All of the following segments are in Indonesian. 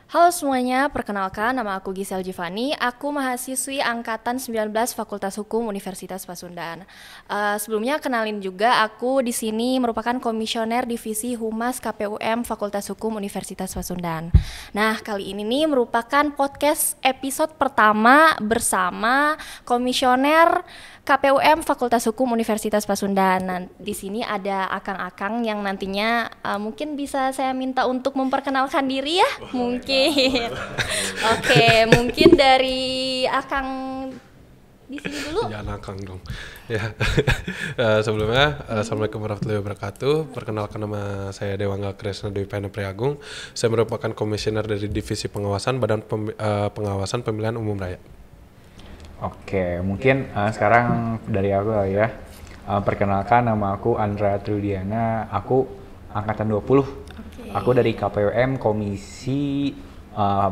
Halo semuanya, perkenalkan nama aku Gisel Giovanni. Aku mahasiswi angkatan 19 Fakultas Hukum Universitas Pasundan. Sebelumnya kenalin juga aku di sini merupakan komisioner divisi Humas KPUM Fakultas Hukum Universitas Pasundan. Nah, kali ini nih merupakan podcast episode pertama bersama komisioner KPUM Fakultas Hukum Universitas Pasundan. Nah, di sini ada akang-akang yang nantinya mungkin bisa saya minta untuk memperkenalkan diri ya, mungkin. Oke, mungkin dari akang di sini dulu. Jangan akang dong. Ya, sebelumnya Assalamualaikum warahmatullahi wabarakatuh. Perkenalkan nama saya Dewangga Kresna Dwi Pena Priagung. Saya merupakan komisioner dari Divisi Pengawasan Badan Pengawasan Pemilihan Umum Raya. Oke, mungkin sekarang dari aku lah ya. Perkenalkan nama aku Andra Trudiana, aku angkatan 20. Oke. Aku dari KPUM Komisi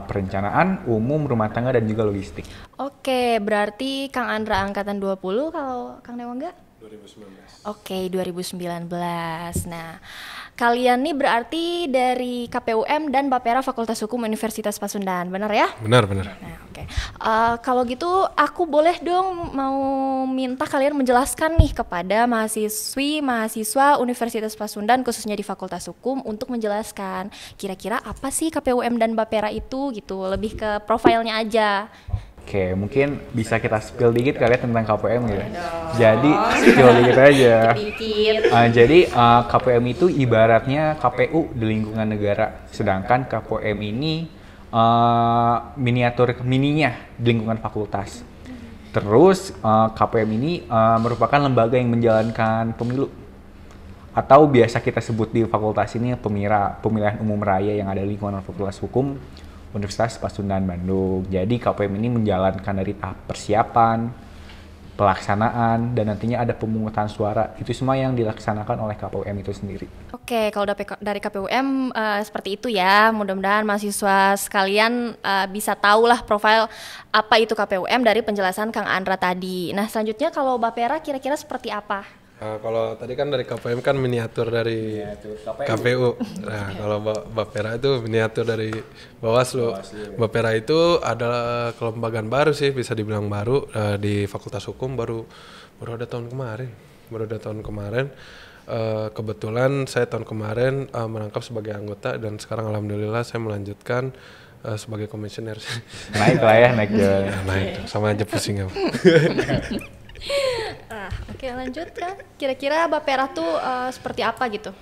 Perencanaan Umum Rumah Tangga dan juga Logistik. Oke, berarti Kang Andra angkatan 20, kalau Kang Dewangga? 2019. Oke, 2019. Nah, kalian nih berarti dari KPUM dan Bapera Fakultas Hukum Universitas Pasundan, benar ya? Benar. Nah, oke. Kalau gitu aku boleh dong mau minta kalian menjelaskan nih kepada mahasiswa Universitas Pasundan khususnya di Fakultas Hukum untuk menjelaskan kira-kira apa sih KPUM dan Bapera itu gitu, lebih ke profilnya aja. Oke, mungkin bisa kita spill dikit kali ya tentang KPUM gitu. Jadi spill dikit aja. Dikit. Jadi KPUM itu ibaratnya KPU di lingkungan negara, sedangkan KPUM ini miniatur mininya di lingkungan fakultas. Terus KPUM ini merupakan lembaga yang menjalankan pemilu atau biasa kita sebut di fakultas ini pemilihan umum raya yang ada di lingkungan Fakultas Hukum Universitas Pasundan Bandung. Jadi KPUM ini menjalankan dari tahap persiapan, pelaksanaan, dan nantinya ada pemungutan suara. Itu semua yang dilaksanakan oleh KPUM itu sendiri. Oke, kalau dari KPUM seperti itu ya. Mudah-mudahan mahasiswa sekalian bisa tahu lah profil apa itu KPUM dari penjelasan Kang Andra tadi. Nah, selanjutnya kalau Bapera kira-kira seperti apa? Kalau tadi kan dari KPM kan miniatur dari KPU. Nah, kalau Bapera itu miniatur dari Bawaslu. Bapera itu adalah kelembagaan baru sih, bisa dibilang baru di Fakultas Hukum baru ada tahun kemarin. Kebetulan saya tahun kemarin merangkap sebagai anggota dan sekarang alhamdulillah saya melanjutkan sebagai komisioner. Naik lah ya, naik jalan. Naik, sama aja pusing ya. Oke, lanjut kan. Kira-kira Bapera tuh seperti apa gitu?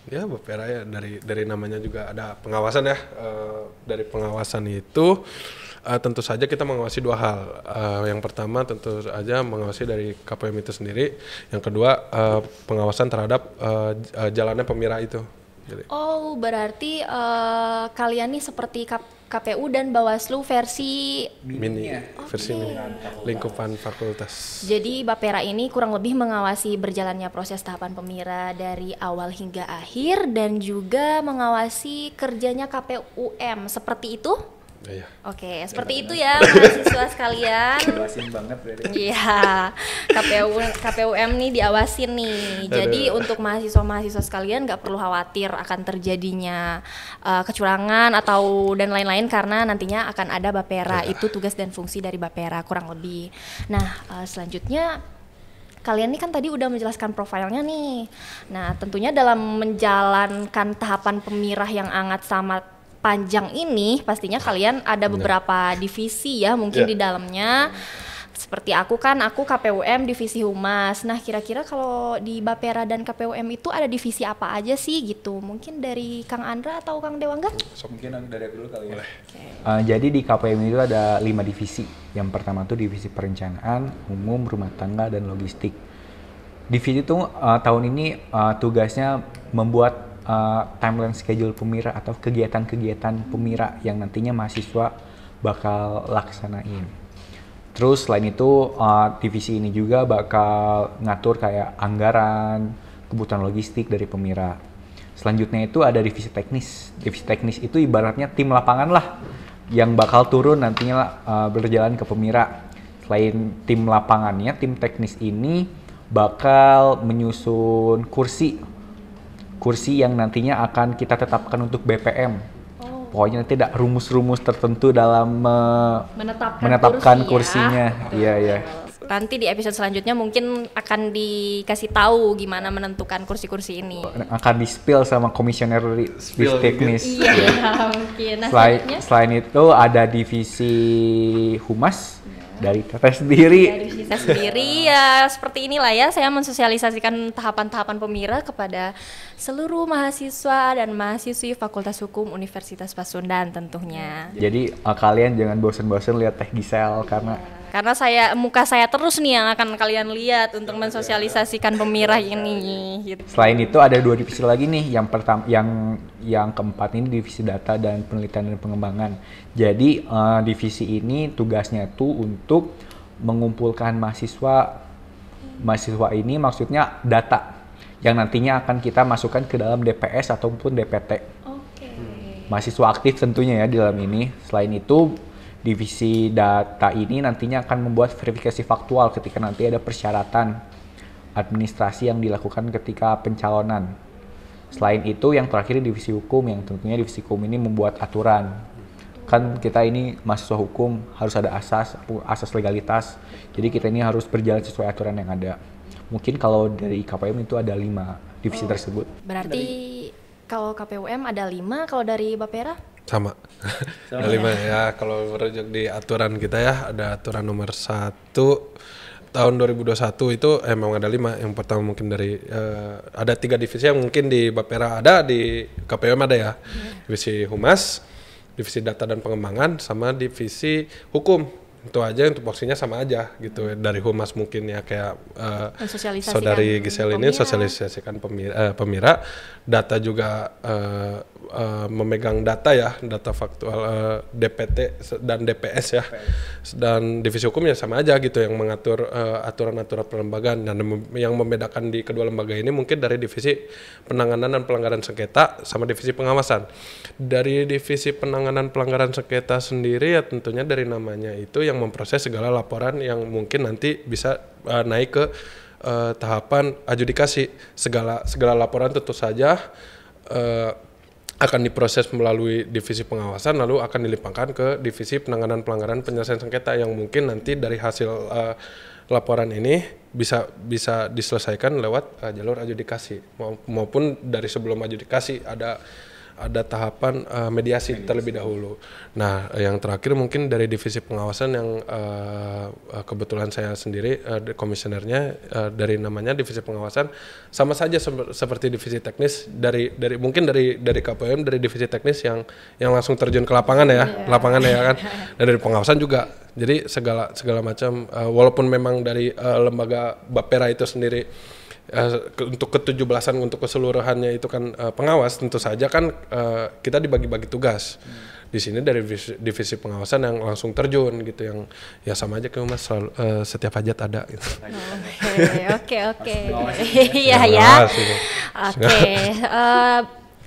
Ya, Bapera ya dari namanya juga ada pengawasan ya. Dari pengawasan itu tentu saja kita mengawasi dua hal. Yang pertama tentu saja mengawasi dari KPM itu sendiri. Yang kedua pengawasan terhadap jalannya pemira itu. Jadi, Oh, berarti kalian nih seperti KPU dan Bawaslu versi. mini versi mini lingkupan fakultas. Jadi Bapera ini kurang lebih mengawasi berjalannya proses tahapan pemira dari awal hingga akhir dan juga mengawasi kerjanya KPUM. Seperti itu? Iya. Oke, seperti itu ya mahasiswa sekalian. Jelasin banget berarti. Iya, KPUM nih diawasin nih. Jadi untuk mahasiswa sekalian nggak perlu khawatir akan terjadinya kecurangan atau dan lain-lain karena nantinya akan ada Bapera. Itu tugas dan fungsi dari Bapera kurang lebih. Nah, selanjutnya kalian nih kan tadi udah menjelaskan profilnya nih. Nah, tentunya dalam menjalankan tahapan pemirah yang sangat panjang ini pastinya kalian ada beberapa divisi ya mungkin di dalamnya. Seperti aku KPUM divisi Humas. Nah, kira-kira kalau di Bapera dan KPUM itu ada divisi apa aja sih gitu? Mungkin dari Kang Andra atau Kang Dewangga? Mungkin dari aku dulu kali ya. Jadi di KPUM itu ada 5 divisi. Yang pertama tuh divisi perencanaan, umum, rumah tangga, dan logistik. Divisi itu tahun ini tugasnya membuat timeline schedule pemira atau kegiatan-kegiatan pemira yang nantinya mahasiswa bakal laksanain. Terus selain itu divisi ini juga bakal ngatur kayak anggaran, kebutuhan logistik dari pemira. Selanjutnya itu ada divisi teknis. Divisi teknis itu ibaratnya tim lapangan lah yang bakal turun nantinya berjalan ke pemira. Selain tim lapangannya, tim teknis ini bakal menyusun kursi yang nantinya akan kita tetapkan untuk BPM. pokoknya nanti ada rumus-rumus tertentu dalam menetapkan kursinya. Iya, iya. Nanti di episode selanjutnya mungkin akan dikasih tahu gimana menentukan kursi-kursi ini. Akan di-spill sama komisioner divisi teknis. Iya, mungkin. Nah, selain itu ada divisi humas dari Teteh sendiri. Dari kita sendiri ya seperti inilah ya, saya mensosialisasikan tahapan-tahapan pemira kepada seluruh mahasiswa dan mahasiswi Fakultas Hukum Universitas Pasundan tentunya. Jadi kalian jangan bosan-bosan lihat Teh Gisel karena muka saya terus nih yang akan kalian lihat untuk mensosialisasikan pemirah ini. Gitu. Selain itu ada 2 divisi lagi nih. Yang pertama, yang keempat ini divisi data dan penelitian dan pengembangan. Jadi divisi ini tugasnya tuh untuk mengumpulkan mahasiswa ini maksudnya data yang nantinya akan kita masukkan ke dalam DPS ataupun DPT. Mahasiswa aktif tentunya ya di dalam ini. Selain itu divisi data ini nantinya akan membuat verifikasi faktual ketika nanti ada persyaratan administrasi yang dilakukan ketika pencalonan. Selain itu yang terakhir divisi hukum, yang tentunya divisi hukum ini membuat aturan. Kan kita ini mahasiswa hukum harus ada asas legalitas. Jadi kita ini harus berjalan sesuai aturan yang ada. Mungkin kalau dari KPM itu ada 5 divisi tersebut. Berarti kalau KPUM ada 5, kalau dari Bapera? Sama. Ada 5 ya. Kalau merujuk di aturan kita ya, ada aturan nomor 1 tahun 2021 itu memang ada 5. Yang pertama mungkin dari ada 3 divisi yang mungkin di Bapera ada, di KPM ada ya. Divisi Humas, divisi Data dan Pengembangan, sama divisi Hukum. Itu aja untuk porsinya sama aja gitu. Dari Humas mungkin ya kayak saudari Gisel ini sosialisasikan pemira. Data juga memegang data ya, data faktual DPT dan DPS ya. Dan divisi hukumnya sama aja gitu yang mengatur aturan-aturan pelembagaan. Dan yang membedakan di kedua lembaga ini mungkin dari divisi penanganan dan pelanggaran sengketa sama divisi pengawasan. Dari divisi penanganan pelanggaran sengketa sendiri ya tentunya dari namanya itu yang memproses segala laporan yang mungkin nanti bisa naik ke tahapan adjudikasi. Segala laporan tentu saja akan diproses melalui divisi pengawasan, lalu akan dilimpahkan ke divisi penanganan pelanggaran penyelesaian sengketa yang mungkin nanti dari hasil laporan ini bisa diselesaikan lewat jalur adjudikasi maupun dari sebelum adjudikasi ada tahapan mediasi terlebih dahulu. Nah, yang terakhir mungkin dari divisi pengawasan yang kebetulan saya sendiri komisionernya dari namanya divisi pengawasan sama saja seperti divisi teknis dari KPM, dari divisi teknis yang langsung terjun ke lapangan ya, lapangan ya kan. Dan dari pengawasan juga. Jadi segala macam walaupun memang dari lembaga Bapera itu sendiri untuk ke-17-an untuk keseluruhannya itu kan pengawas, tentu saja kan kita dibagi-bagi tugas. Di sini dari divisi pengawasan yang langsung terjun gitu, yang ya sama aja kayak Mas setiap hajat ada gitu. Oke. Iya ya. Oke.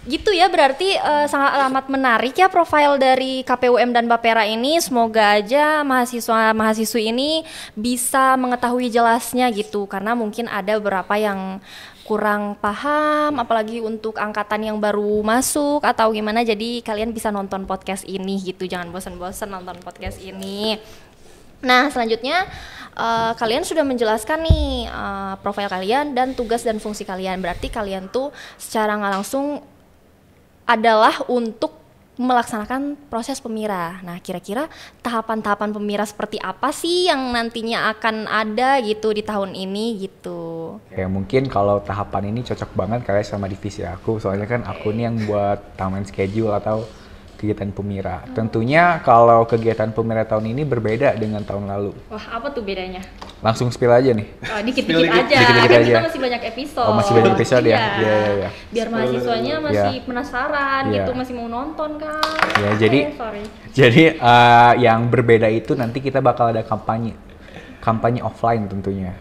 Gitu ya, berarti sangat amat menarik ya profil dari KPUM dan Bapera ini. Semoga aja mahasiswa-mahasiswi ini bisa mengetahui jelasnya gitu, karena mungkin ada beberapa yang kurang paham, apalagi untuk angkatan yang baru masuk atau gimana. Jadi kalian bisa nonton podcast ini gitu, jangan bosan-bosan nonton podcast ini. Nah, selanjutnya kalian sudah menjelaskan nih profil kalian dan tugas dan fungsi kalian. Berarti kalian tuh secara nggak langsung adalah untuk melaksanakan proses pemira. Nah, kira-kira tahapan-tahapan pemira seperti apa sih yang nantinya akan ada gitu di tahun ini gitu? Ya mungkin kalau tahapan ini cocok banget kalian sama divisi aku, soalnya kan aku nih yang buat timeline schedule atau kegiatan pemira. Tentunya kalau kegiatan pemira tahun ini berbeda dengan tahun lalu. Wah, apa tuh bedanya? Langsung spill aja nih. Dikit-dikit aja. Kan kita masih banyak episode. Oh, masih banyak episode ya? Iya. Biar mahasiswanya masih penasaran gitu, masih mau nonton kan. Ya, jadi yang berbeda itu nanti kita bakal ada kampanye offline tentunya.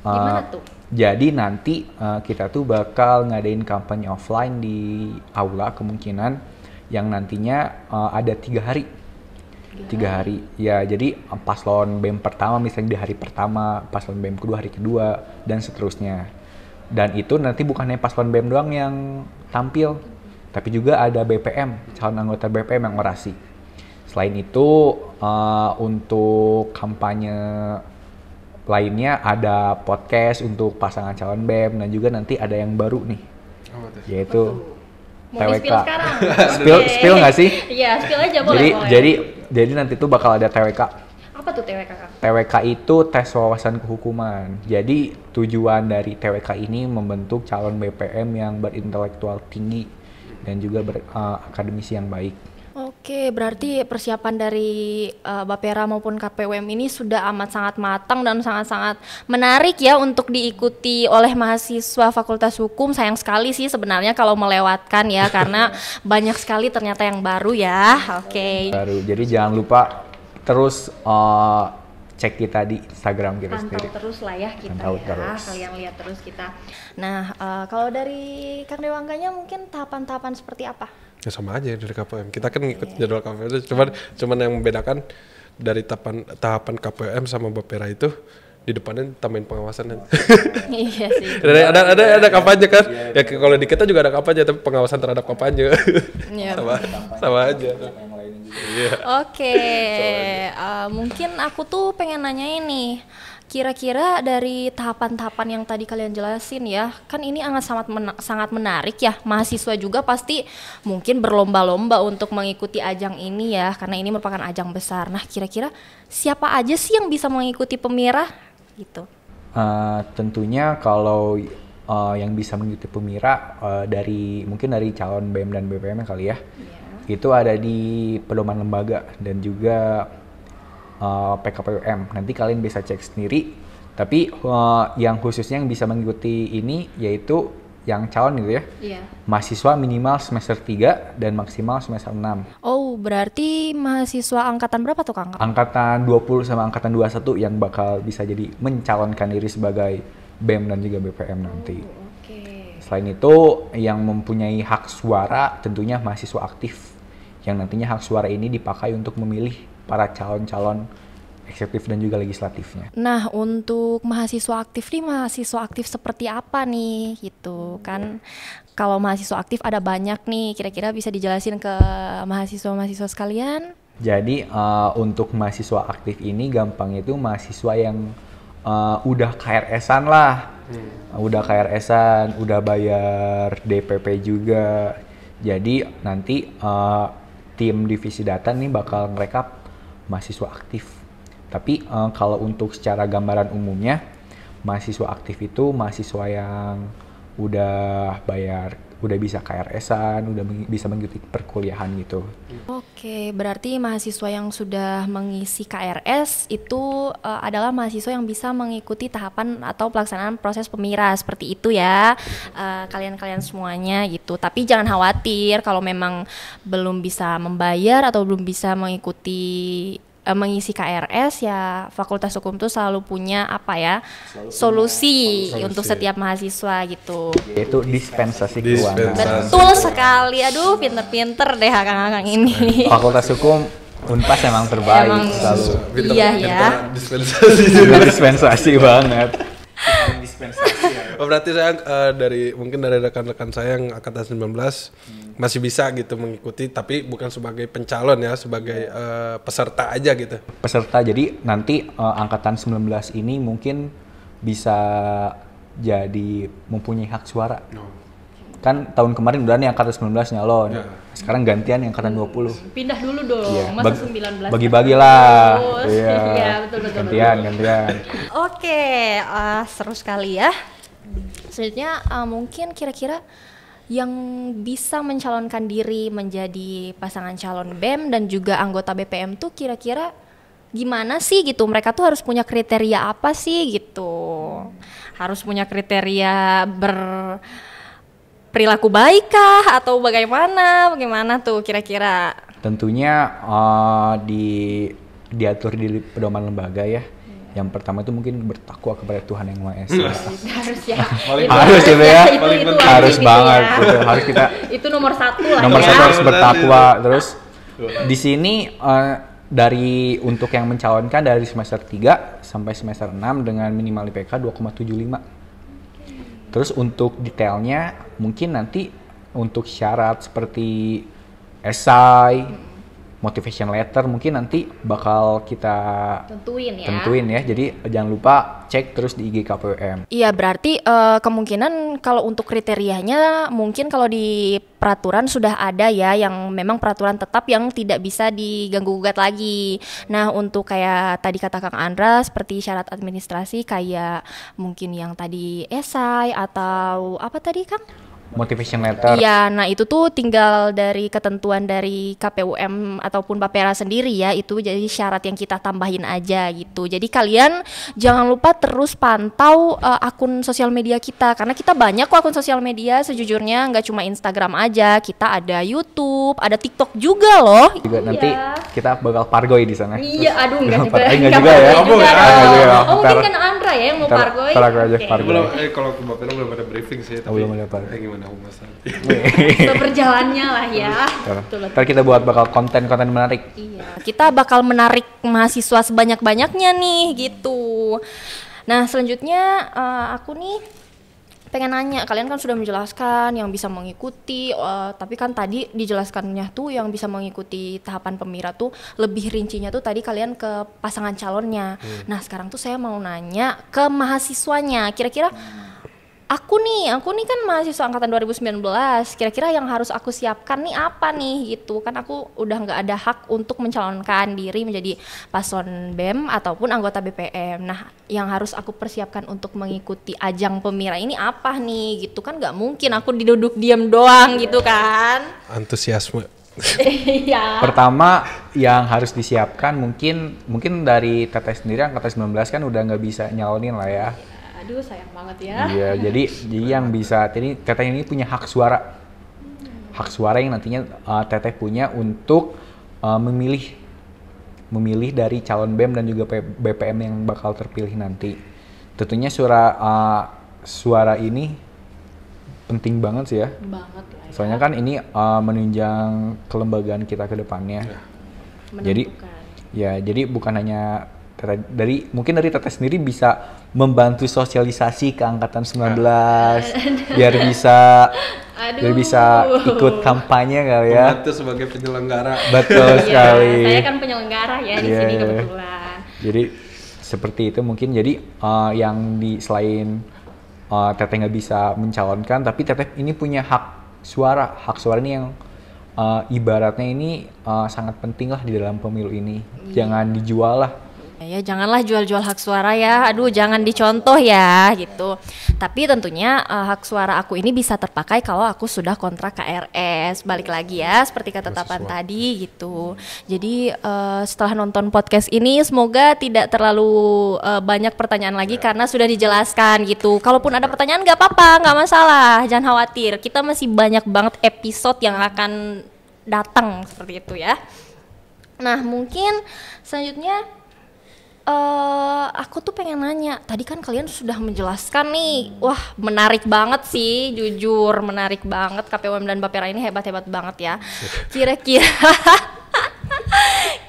Gimana tuh? Jadi nanti kita tuh bakal ngadain kampanye offline di aula kemungkinan yang nantinya ada 3 hari. 3 hari. Ya, jadi paslon BEM pertama misalnya di hari pertama, paslon BEM kedua hari kedua, dan seterusnya. Dan itu nanti bukan hanya paslon BEM doang yang tampil, tapi juga ada BPM, calon anggota BPM yang orasi. Selain itu untuk kampanye lainnya ada podcast untuk pasangan calon BEM dan juga nanti ada yang baru nih, yaitu Mau TWK. spill sekarang? Spill nggak sih? Iya, spill aja boleh. Jadi nanti tuh bakal ada TWK. Apa tuh TWK, Kak? TWK itu tes wawasan kehukuman. Jadi tujuan dari TWK ini membentuk calon BPM yang berintelektual tinggi dan juga berakademisi yang baik. Oke, berarti persiapan dari Bapera maupun KPUM ini sudah amat sangat matang dan sangat-sangat menarik ya untuk diikuti oleh mahasiswa Fakultas Hukum. Sayang sekali sih sebenarnya kalau melewatkan ya, karena banyak sekali ternyata yang baru ya. Oke. Baru, jadi jangan lupa terus cek kita di Instagram kita sendiri. Pantau terus lah ya kita Pantau ya, terus. kalian lihat terus kita. Nah, kalau dari Kang Dewangganya mungkin tahapan-tahapan seperti apa? Ya sama aja dari KPM. Kita kan ngikut jadwal KPM itu, cuman yang membedakan dari tahapan KPM sama Bapera itu di depannya tambahin pengawasan. Iya sih. ada kampanye kan? Ya kalau di kita juga ada kampanye, tapi pengawasan terhadap kampanye. Iya. sama aja. Iya. Oke, mungkin aku tuh pengen nanya ini. Kira-kira dari tahapan-tahapan yang tadi kalian jelasin ya, kan ini sangat menarik ya. Mahasiswa juga pasti mungkin berlomba-lomba untuk mengikuti ajang ini ya, karena ini merupakan ajang besar. Nah, kira-kira siapa aja sih yang bisa mengikuti Pemira gitu? Tentunya kalau yang bisa mengikuti Pemira mungkin dari calon BEM dan BPM kali ya. Itu ada di pedoman lembaga dan juga PKPUM. Nanti kalian bisa cek sendiri. Tapi yang khususnya yang bisa mengikuti ini yaitu yang calon gitu ya. Iya. Mahasiswa minimal semester 3 dan maksimal semester 6. Oh, berarti mahasiswa angkatan berapa tuh, Kang? Angkatan 20 sama angkatan 21 yang bakal bisa jadi mencalonkan diri sebagai BEM dan juga BPM nanti. Oke. Selain itu, yang mempunyai hak suara tentunya mahasiswa aktif. Yang nantinya hak suara ini dipakai untuk memilih para calon-calon eksekutif dan juga legislatifnya. Nah, untuk mahasiswa aktif nih, mahasiswa aktif seperti apa nih gitu kan? Kalau mahasiswa aktif ada banyak nih, kira-kira bisa dijelasin ke mahasiswa-mahasiswa sekalian? Jadi untuk mahasiswa aktif ini gampang itu mahasiswa yang udah KRS-an lah. Udah KRS-an, udah bayar DPP juga. Jadi nanti tim divisi data nih bakal ngerekap mahasiswa aktif. Tapi kalau untuk secara gambaran umumnya, mahasiswa aktif itu mahasiswa yang udah bayar, udah bisa KRS-an, udah bisa mengikuti perkuliahan gitu. Oke, berarti mahasiswa yang sudah mengisi KRS itu adalah mahasiswa yang bisa mengikuti tahapan atau pelaksanaan proses Pemira seperti itu ya, kalian-kalian semuanya gitu. Tapi jangan khawatir kalau memang belum bisa membayar atau belum bisa mengisi KRS ya, Fakultas Hukum tuh selalu punya solusi untuk setiap mahasiswa gitu. Yaitu dispensasi keuangan. Betul sekali, aduh pinter-pinter deh kakak-kakak ini. Fakultas Hukum Unpas emang terbaik selalu. Iya ya. Dispensasi banget. Oh, berarti saya mungkin dari rekan-rekan saya yang angkatan 19 masih bisa gitu mengikuti, tapi bukan sebagai pencalon ya, sebagai peserta aja gitu. Peserta, jadi nanti angkatan 19 ini mungkin bisa jadi mempunyai hak suara. Kan tahun kemarin udah nih angkatan 19 nyalon. Sekarang gantian yang angkatan 20. Pindah dulu dong, masa 19. Bagi-bagilah. Iya, betul. Gantian. Oke, seru sekali ya. Selanjutnya mungkin kira-kira yang bisa mencalonkan diri menjadi pasangan calon BEM dan juga anggota BPM tuh kira-kira gimana sih gitu? Mereka tuh harus punya kriteria apa sih gitu? Harus punya kriteria perilaku baik kah atau bagaimana tuh kira-kira? Tentunya diatur di pedoman lembaga ya. Yang pertama itu mungkin bertakwa kepada Tuhan Yang Maha Esa. Harus ya. Harus gitu ya. Itu harus banget. Ya. Gitu. Harus kita. Itu nomor satu lah. Nomor ya. satu harus bertakwa. Terus di sini untuk yang mencalonkan dari semester 3 sampai semester 6 dengan minimal IPK 2,75. Terus untuk detailnya mungkin nanti untuk syarat seperti esai, motivation letter mungkin nanti bakal kita tentuin ya. Jadi jangan lupa cek terus di IG KPUM. Iya, berarti kemungkinan kalau untuk kriterianya mungkin kalau di peraturan sudah ada ya, yang memang peraturan tetap yang tidak bisa diganggu-gugat lagi. Nah, untuk kayak tadi kata Kang Andra seperti syarat administrasi kayak mungkin yang tadi esai atau apa tadi Kang? Motivation letter. Iya, nah itu tuh tinggal dari ketentuan dari KPUM ataupun Bapera sendiri ya, itu jadi syarat yang kita tambahin aja gitu. Jadi kalian jangan lupa terus pantau akun sosial media kita, karena kita banyak kok akun sosial media sejujurnya, nggak cuma Instagram aja, kita ada YouTube, ada TikTok juga loh. Juga nanti kita bakal pargoy di sana. Iya, aduh enggak juga. Enggak juga ya. Oh, mungkin kan Andra ya yang mau pargoy. Belum, kalau ke Bapera belum ada briefing sih, tapi belum ada pargoy. Gimana humas nanti? Seberjalannya lah ya. Ntar kita buat bakal konten-konten menarik. Iya, kita bakal menarik mahasiswa sebanyak-banyaknya nih gitu. Nah, selanjutnya aku nih pengen nanya, kalian kan sudah menjelaskan yang bisa mengikuti, tapi kan tadi dijelaskannya tuh yang bisa mengikuti tahapan pemira tuh lebih rincinya tuh tadi kalian ke pasangan calonnya. Nah, sekarang tuh saya mau nanya ke mahasiswanya, kira-kira aku nih kan mahasiswa angkatan 2019, kira-kira yang harus aku siapkan nih apa nih gitu, kan aku udah nggak ada hak untuk mencalonkan diri menjadi paslon BEM ataupun anggota BPM. Nah, yang harus aku persiapkan untuk mengikuti ajang pemira ini apa nih gitu, kan nggak mungkin aku diduduk diam doang gitu kan. Antusiasme. Iya. Pertama yang harus disiapkan mungkin dari Teteh sendiri angkatan 19 kan udah nggak bisa nyalonin lah ya. Aduh, sayang banget ya. Iya, jadi yang bisa, jadi Teteh ini punya hak suara. Hak suara yang nantinya Teteh punya untuk memilih dari calon BEM dan juga BPM yang bakal terpilih nanti. Tentunya suara ini penting banget sih ya. Banget lah ya. Soalnya kan ini menunjang kelembagaan kita ke depannya. Jadi bukan hanya mungkin dari Teteh sendiri bisa membantu sosialisasi ke angkatan 19 biar bisa ikut kampanye kali ya. Membantu sebagai penyelenggara. Betul sekali. Saya kan penyelenggara ya di sini kebetulan. Jadi seperti itu mungkin, jadi yang selain Teteh nggak bisa mencalonkan, tapi Teteh ini punya hak suara. Hak suara ini yang ibaratnya ini sangat penting lah di dalam pemilu ini. Jangan dijual lah. Ya, janganlah jual-jual hak suara ya, aduh jangan dicontoh ya gitu. Tapi tentunya hak suara aku ini bisa terpakai kalau aku sudah kontrak KRS, balik lagi ya seperti ketetapan tadi gitu. Jadi setelah nonton podcast ini semoga tidak terlalu banyak pertanyaan lagi karena sudah dijelaskan gitu. Kalaupun ada pertanyaan nggak apa-apa, nggak masalah, jangan khawatir, kita masih banyak banget episode yang akan datang seperti itu ya. Nah, mungkin selanjutnya aku tuh pengen nanya, tadi kan kalian sudah menjelaskan nih, wah menarik banget sih, jujur menarik banget, KPUM dan Bapera ini hebat-hebat banget ya.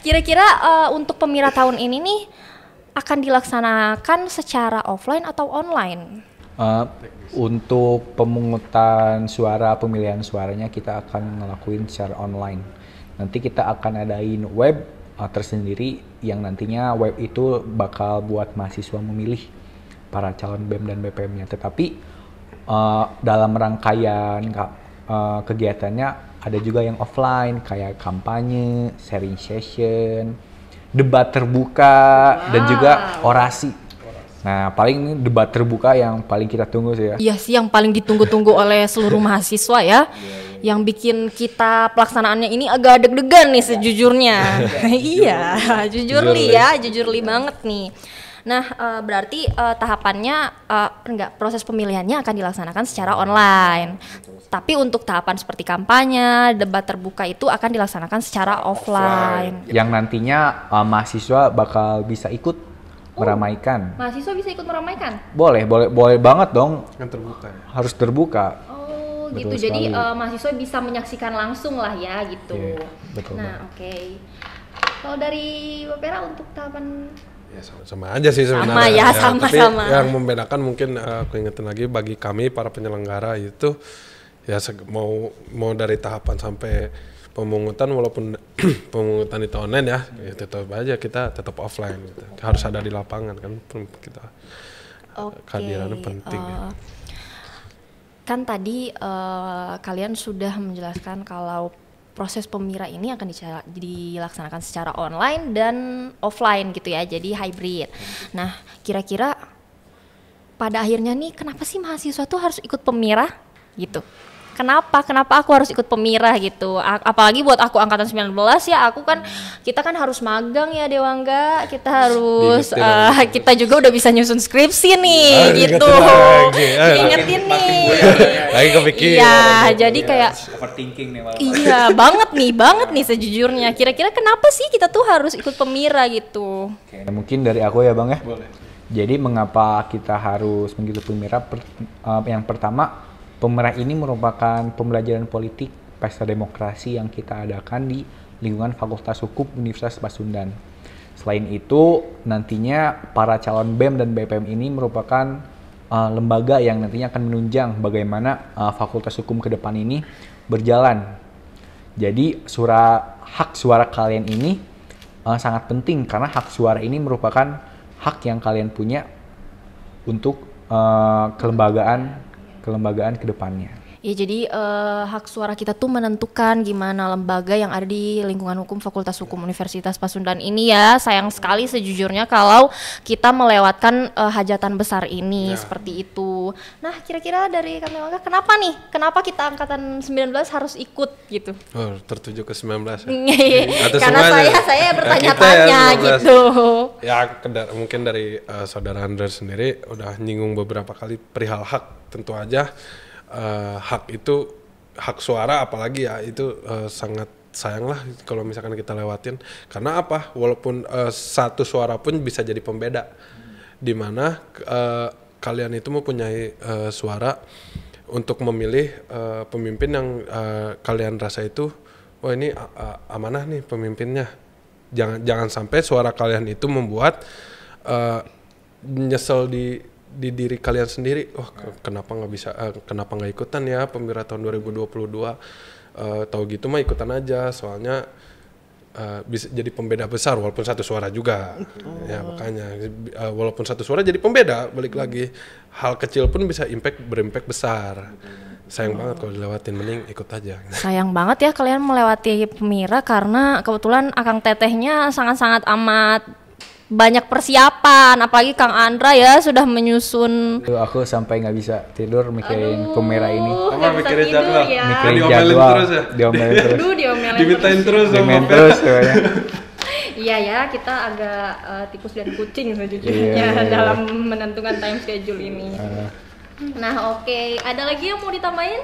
Kira-kira untuk pemira tahun ini nih akan dilaksanakan secara offline atau online? Untuk pemungutan suara, pemilihan suaranya kita akan ngelakuin secara online. Nanti kita akan adain web tersendiri yang nantinya web itu bakal buat mahasiswa memilih para calon BEM dan BPM-nya. Tetapi dalam rangkaian kegiatannya ada juga yang offline kayak kampanye, sharing session, debat terbuka, dan juga orasi. Nah, paling ini debat terbuka yang paling kita tunggu sih ya. Iya sih, yang paling ditunggu-tunggu oleh seluruh mahasiswa ya. Yang bikin kita pelaksanaannya ini agak deg-degan nih sejujurnya. Iya, jujur li banget nih. Nah, berarti tahapannya proses pemilihannya akan dilaksanakan secara online. Tapi untuk tahapan seperti kampanye, debat terbuka itu akan dilaksanakan secara offline. Yang nantinya mahasiswa bakal bisa ikut meramaikan. Mahasiswa bisa ikut meramaikan? Boleh banget dong. Kan terbuka. Harus terbuka. Betul gitu. Jadi mahasiswa bisa menyaksikan langsung lah ya gitu. Yeah, betul. Nah, oke. Kalau dari Bapera untuk tahapan ya sama aja sih sebenarnya. Sama. Tapi yang membedakan mungkin aku ingetin lagi bagi kami para penyelenggara itu ya mau dari tahapan sampai pemungutan, walaupun pemungutan itu online ya tetap aja kita tetap offline gitu. Harus ada di lapangan kan, kita kehadirannya penting. Kan tadi kalian sudah menjelaskan kalau proses pemira ini akan dilaksanakan secara online dan offline gitu ya, jadi hybrid. Nah, kira-kira pada akhirnya nih kenapa sih mahasiswa tuh harus ikut pemira gitu? Kenapa aku harus ikut pemira gitu? Apalagi buat aku angkatan 19 ya, kita kan harus magang ya Dewangga, kita harus kita juga udah bisa nyusun skripsi nih gitu. Ingetin nih. Lagi kepikiran. Iya, jadi kayak overthinking nih malah. Iya, banget nih sejujurnya. Kira-kira kenapa sih kita tuh harus ikut pemira gitu? Oke, mungkin dari aku ya Bang ya. Boleh. Jadi mengapa kita harus mengikuti pemira? Yang pertama, pemira ini merupakan pembelajaran politik pesta demokrasi yang kita adakan di lingkungan Fakultas Hukum Universitas Pasundan. Selain itu, nantinya para calon BEM dan BPM ini merupakan lembaga yang nantinya akan menunjang bagaimana Fakultas Hukum ke depan ini berjalan. Jadi hak suara kalian ini sangat penting karena hak suara ini merupakan hak yang kalian punya untuk kelembagaan ke depannya. Ya, jadi hak suara kita tuh menentukan gimana lembaga yang ada di lingkungan hukum Fakultas Hukum Universitas Pasundan ini ya. Sayang sekali sejujurnya kalau kita melewatkan hajatan besar ini seperti itu. Nah, kira-kira dari Kang Dewangga kenapa kita angkatan 19 harus ikut gitu? Oh, tertuju ke 19 ya? Karena saya bertanya-tanya gitu. Ya, mungkin dari saudara Andre sendiri udah nyinggung beberapa kali perihal hak. Tentu aja hak itu, hak suara apalagi ya, itu sangat sayang lah kalau misalkan kita lewatin. Karena apa? Walaupun satu suara pun bisa jadi pembeda, dimana kalian itu mempunyai suara untuk memilih pemimpin yang kalian rasa itu, wah ini amanah nih pemimpinnya. Jangan sampai suara kalian itu membuat nyesel di diri kalian sendiri. Kenapa nggak ikutan ya pemira tahun 2022, tahu gitu mah ikutan aja, soalnya bisa jadi pembeda besar walaupun satu suara juga. Ya makanya walaupun satu suara jadi pembeda, balik lagi hal kecil pun bisa berimpact besar. Sayang banget kalau dilewatin, mending ikut aja. Sayang banget ya kalian melewati pemira karena kebetulan Akang Tetehnya sangat-sangat amat banyak persiapan, apalagi Kang Andra ya sudah menyusun. Aku sampai nggak bisa tidur mikirin pemira ini. Mikirin jadwal. Ya. Mikirin Diomelin jadwal. terus ya? Diomelin terus. Dimintain terus. Iya ya, kita agak tikus dan kucing sejujurnya dalam menentukan time schedule ini. Nah, oke. Ada lagi yang mau ditambahin?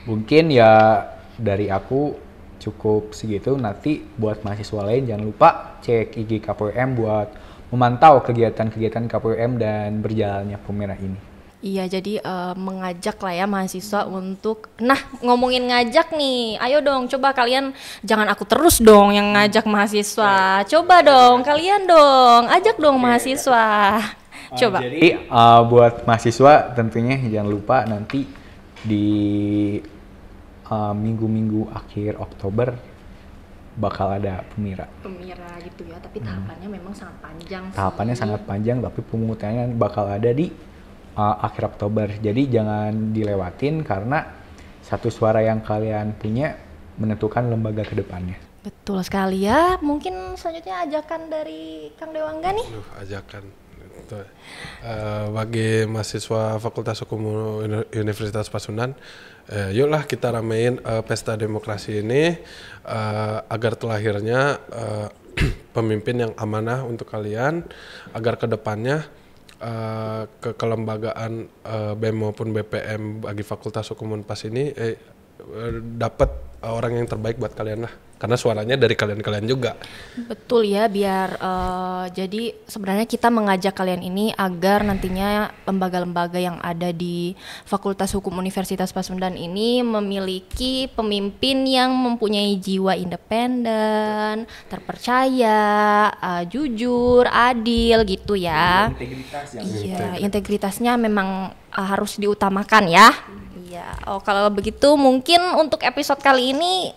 Mungkin ya dari aku cukup segitu. Nanti buat mahasiswa lain jangan lupa cek IG KPUM buat memantau kegiatan-kegiatan KPUM dan berjalannya pemira ini. Iya, jadi mengajak lah ya mahasiswa untuk, nah ngomongin ngajak nih, ayo dong coba kalian, jangan aku terus dong yang ngajak mahasiswa, coba dong kalian dong, ajak dong mahasiswa, coba. Jadi buat mahasiswa tentunya jangan lupa nanti di minggu-minggu akhir Oktober bakal ada pemira gitu ya, tapi tahapannya memang sangat panjang sih. Tahapannya sangat panjang, tapi pemungutannya bakal ada di akhir Oktober. Jadi jangan dilewatin karena satu suara yang kalian punya menentukan lembaga ke depannya. Betul sekali ya. Mungkin selanjutnya ajakan dari Kang Dewangga nih. Ajakan bagi mahasiswa Fakultas Hukum Universitas Pasundan, yuklah kita ramein pesta demokrasi ini agar terlahirnya pemimpin yang amanah untuk kalian, agar kedepannya kelembagaan BEM maupun BPM bagi Fakultas Hukum Unpas ini dapat orang yang terbaik buat kalian lah. Karena suaranya dari kalian-kalian juga. Betul ya, biar jadi sebenarnya kita mengajak kalian ini agar nantinya lembaga-lembaga yang ada di Fakultas Hukum Universitas Pasundan ini memiliki pemimpin yang mempunyai jiwa independen, terpercaya, jujur, adil gitu ya. Integritas yang Iya, integritasnya memang harus diutamakan ya. Iya. Oh, kalau begitu mungkin untuk episode kali ini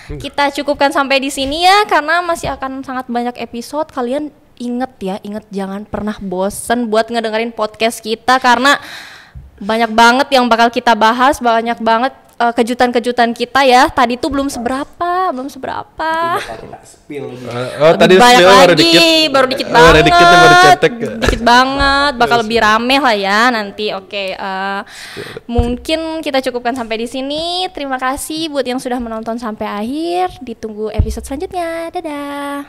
kita cukupkan sampai di sini ya, karena masih akan sangat banyak episode. Kalian inget jangan pernah bosen buat ngedengerin podcast kita, karena banyak banget yang bakal kita bahas, banyak banget kejutan-kejutan kita ya. Tadi tuh belum seberapa. Nanti bakal kita spill gitu. Tadi banyak spill lagi, baru dikit banget, baru cetek. dikit banget, bakal lebih rame lah ya nanti. Oke, mungkin kita cukupkan sampai di sini. Terima kasih buat yang sudah menonton sampai akhir. Ditunggu episode selanjutnya. Dadah.